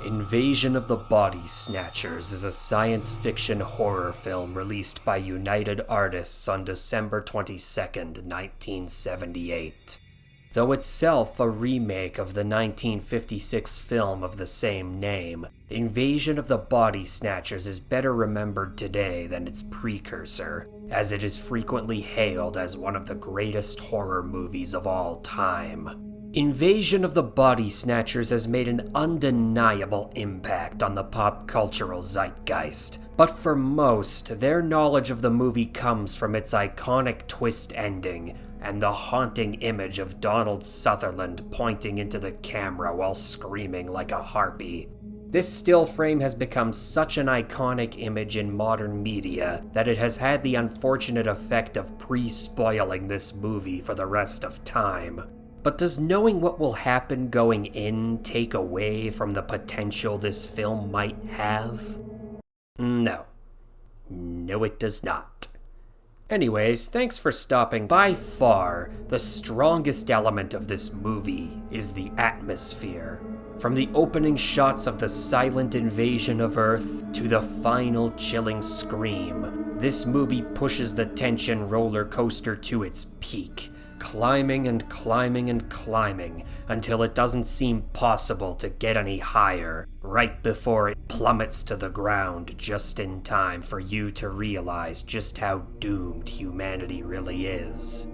Invasion of the Body Snatchers is a science fiction horror film released by United Artists on December 22nd, 1978. Though itself a remake of the 1956 film of the same name, Invasion of the Body Snatchers is better remembered today than its precursor, as it is frequently hailed as one of the greatest horror movies of all time. Invasion of the Body Snatchers has made an undeniable impact on the pop cultural zeitgeist, but for most, their knowledge of the movie comes from its iconic twist ending and the haunting image of Donald Sutherland pointing into the camera while screaming like a harpy. This still frame has become such an iconic image in modern media that it has had the unfortunate effect of pre-spoiling this movie for the rest of time. But does knowing what will happen going in take away from the potential this film might have? No. No, it does not. Anyways, thanks for stopping. By far, the strongest element of this movie is the atmosphere. From the opening shots of the silent invasion of Earth to the final chilling scream, this movie pushes the tension roller coaster to its peak, climbing and climbing and climbing until it doesn't seem possible to get any higher, right before it plummets to the ground just in time for you to realize just how doomed humanity really is.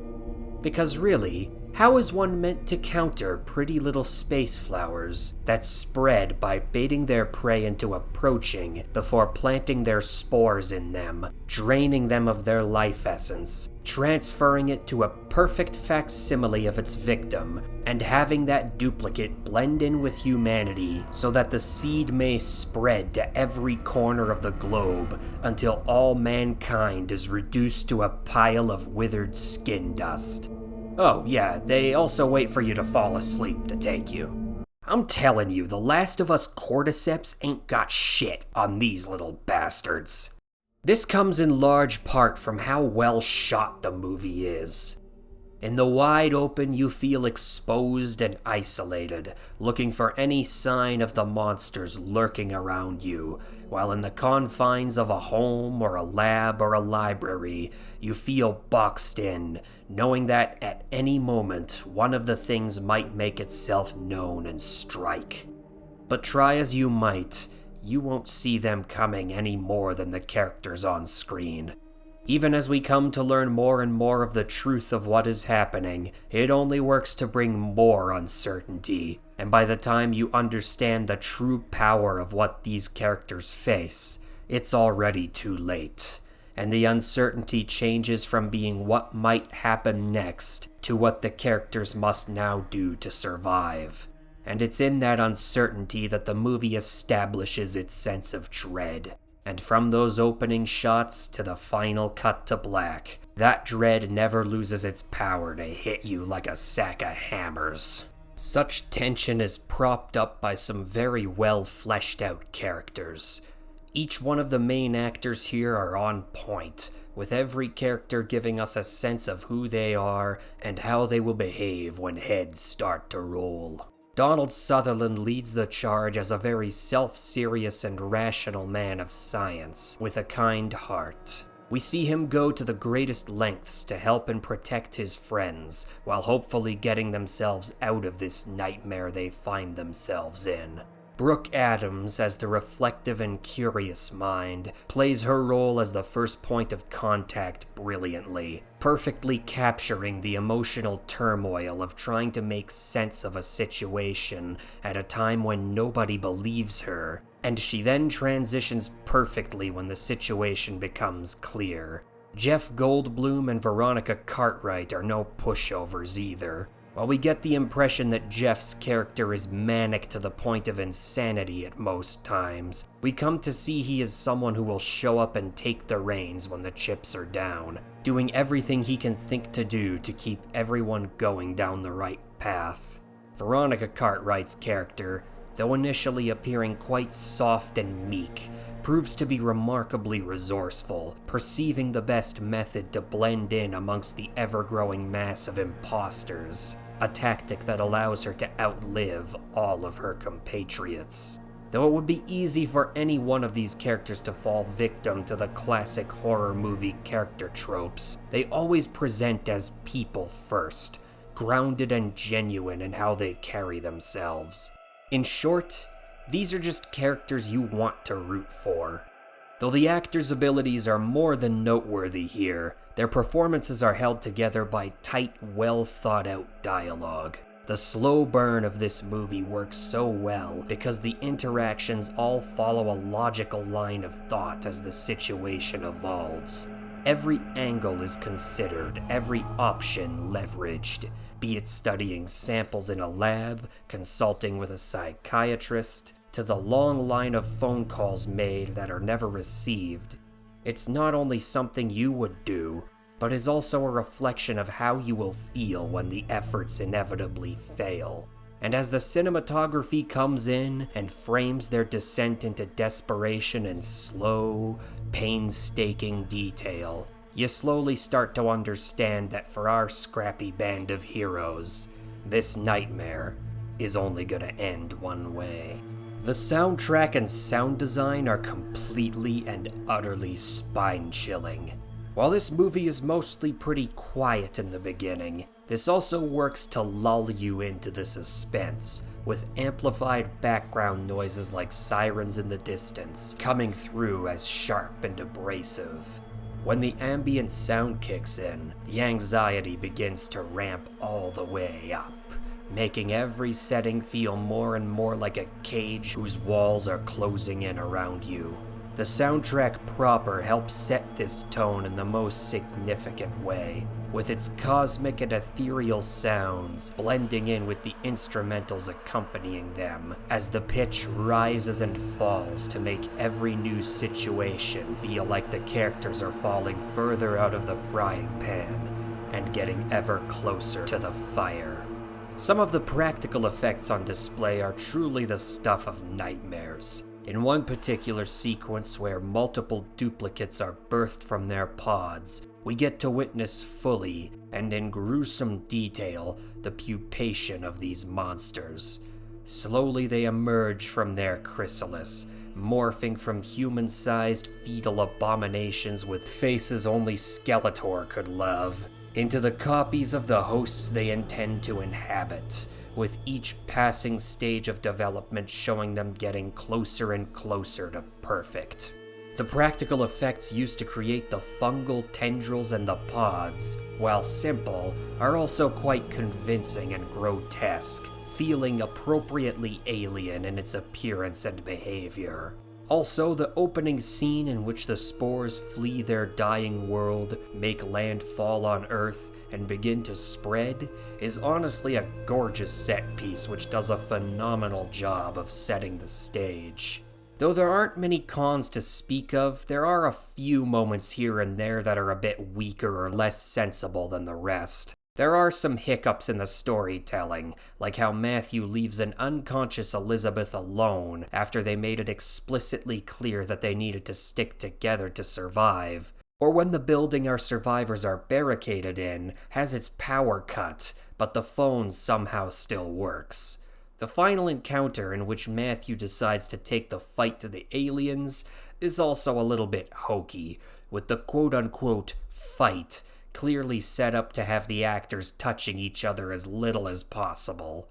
Because really, how is one meant to counter pretty little space flowers that spread by baiting their prey into approaching before planting their spores in them, draining them of their life essence, transferring it to a perfect facsimile of its victim, and having that duplicate blend in with humanity so that the seed may spread to every corner of the globe until all mankind is reduced to a pile of withered skin dust? Oh yeah, they also wait for you to fall asleep to take you. I'm telling you, The Last of Us cordyceps ain't got shit on these little bastards. This comes in large part from how well shot the movie is. In the wide open, you feel exposed and isolated, looking for any sign of the monsters lurking around you, while in the confines of a home or a lab or a library, you feel boxed in, knowing that at any moment, one of the things might make itself known and strike. But try as you might, you won't see them coming any more than the characters on screen. Even as we come to learn more and more of the truth of what is happening, it only works to bring more uncertainty, and by the time you understand the true power of what these characters face, it's already too late, and the uncertainty changes from being what might happen next to what the characters must now do to survive. And it's in that uncertainty that the movie establishes its sense of dread. And from those opening shots to the final cut to black, that dread never loses its power to hit you like a sack of hammers. Such tension is propped up by some very well fleshed out characters. Each one of the main actors here are on point, with every character giving us a sense of who they are and how they will behave when heads start to roll. Donald Sutherland leads the charge as a very self-serious and rational man of science, with a kind heart. We see him go to the greatest lengths to help and protect his friends, while hopefully getting themselves out of this nightmare they find themselves in. Brooke Adams, as the reflective and curious mind, plays her role as the first point of contact brilliantly, perfectly capturing the emotional turmoil of trying to make sense of a situation at a time when nobody believes her, and she then transitions perfectly when the situation becomes clear. Jeff Goldblum and Veronica Cartwright are no pushovers either. While we get the impression that Jeff's character is manic to the point of insanity at most times, we come to see he is someone who will show up and take the reins when the chips are down, doing everything he can think to do to keep everyone going down the right path. Veronica Cartwright's character, though initially appearing quite soft and meek, proves to be remarkably resourceful, perceiving the best method to blend in amongst the ever-growing mass of imposters, a tactic that allows her to outlive all of her compatriots. Though it would be easy for any one of these characters to fall victim to the classic horror movie character tropes, they always present as people first, grounded and genuine in how they carry themselves. In short, these are just characters you want to root for. Though the actors' abilities are more than noteworthy here, their performances are held together by tight, well-thought-out dialogue. The slow burn of this movie works so well because the interactions all follow a logical line of thought as the situation evolves. Every angle is considered, every option leveraged, be it studying samples in a lab, consulting with a psychiatrist, to the long line of phone calls made that are never received. It's not only something you would do, but is also a reflection of how you will feel when the efforts inevitably fail. And as the cinematography comes in and frames their descent into desperation in slow, painstaking detail, you slowly start to understand that for our scrappy band of heroes, this nightmare is only gonna end one way. The soundtrack and sound design are completely and utterly spine-chilling. While this movie is mostly pretty quiet in the beginning, this also works to lull you into the suspense, with amplified background noises like sirens in the distance coming through as sharp and abrasive. When the ambient sound kicks in, the anxiety begins to ramp all the way up, making every setting feel more and more like a cage whose walls are closing in around you. The soundtrack proper helps set this tone in the most significant way, with its cosmic and ethereal sounds blending in with the instrumentals accompanying them, as the pitch rises and falls to make every new situation feel like the characters are falling further out of the frying pan and getting ever closer to the fire. Some of the practical effects on display are truly the stuff of nightmares. In one particular sequence where multiple duplicates are birthed from their pods, we get to witness fully, and in gruesome detail, the pupation of these monsters. Slowly they emerge from their chrysalis, morphing from human-sized fetal abominations with faces only Skeletor could love, into the copies of the hosts they intend to inhabit, with each passing stage of development showing them getting closer and closer to perfect. The practical effects used to create the fungal tendrils and the pods, while simple, are also quite convincing and grotesque, feeling appropriately alien in its appearance and behavior. Also, the opening scene in which the spores flee their dying world, make landfall on Earth, and begin to spread is honestly a gorgeous set piece which does a phenomenal job of setting the stage. Though there aren't many cons to speak of, there are a few moments here and there that are a bit weaker or less sensible than the rest. There are some hiccups in the storytelling, like how Matthew leaves an unconscious Elizabeth alone after they made it explicitly clear that they needed to stick together to survive, or when the building our survivors are barricaded in has its power cut, but the phone somehow still works. The final encounter in which Matthew decides to take the fight to the aliens is also a little bit hokey, with the quote-unquote fight clearly set up to have the actors touching each other as little as possible.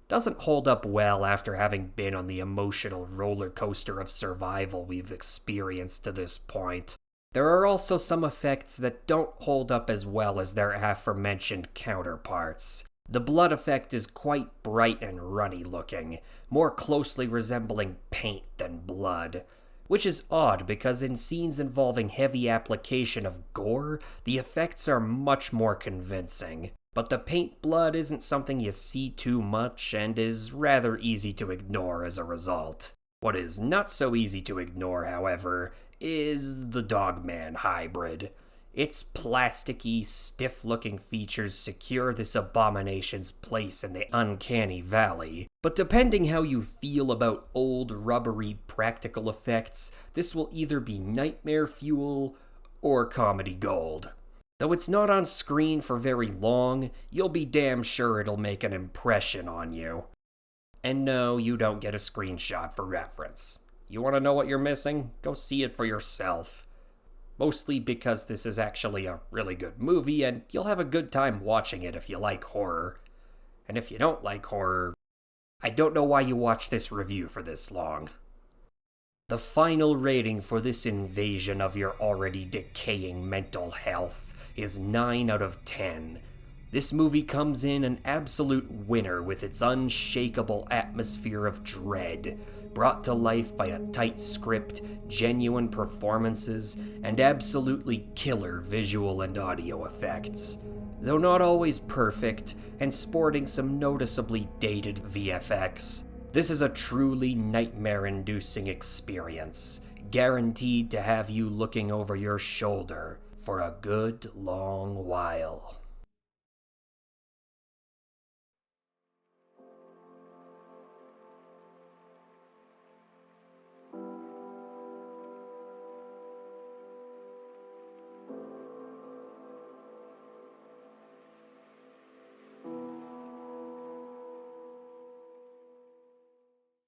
Doesn't hold up well after having been on the emotional roller coaster of survival we've experienced to this point. There are also some effects that don't hold up as well as their aforementioned counterparts. The blood effect is quite bright and runny looking, more closely resembling paint than blood. Which is odd because in scenes involving heavy application of gore, the effects are much more convincing. But the paint blood isn't something you see too much and is rather easy to ignore as a result. What is not so easy to ignore, however, is the Dogman hybrid. Its plasticky, stiff-looking features secure this abomination's place in the uncanny valley. But depending how you feel about old, rubbery practical effects, this will either be nightmare fuel or comedy gold. Though it's not on screen for very long, you'll be damn sure it'll make an impression on you. And no, you don't get a screenshot for reference. You want to know what you're missing? Go see it for yourself. Mostly because this is actually a really good movie, and you'll have a good time watching it if you like horror. And if you don't like horror, I don't know why you watched this review for this long. The final rating for this invasion of your already decaying mental health is 9 out of 10. This movie comes in an absolute winner with its unshakable atmosphere of dread, brought to life by a tight script, genuine performances, and absolutely killer visual and audio effects. Though not always perfect, and sporting some noticeably dated VFX, this is a truly nightmare-inducing experience, guaranteed to have you looking over your shoulder for a good long while.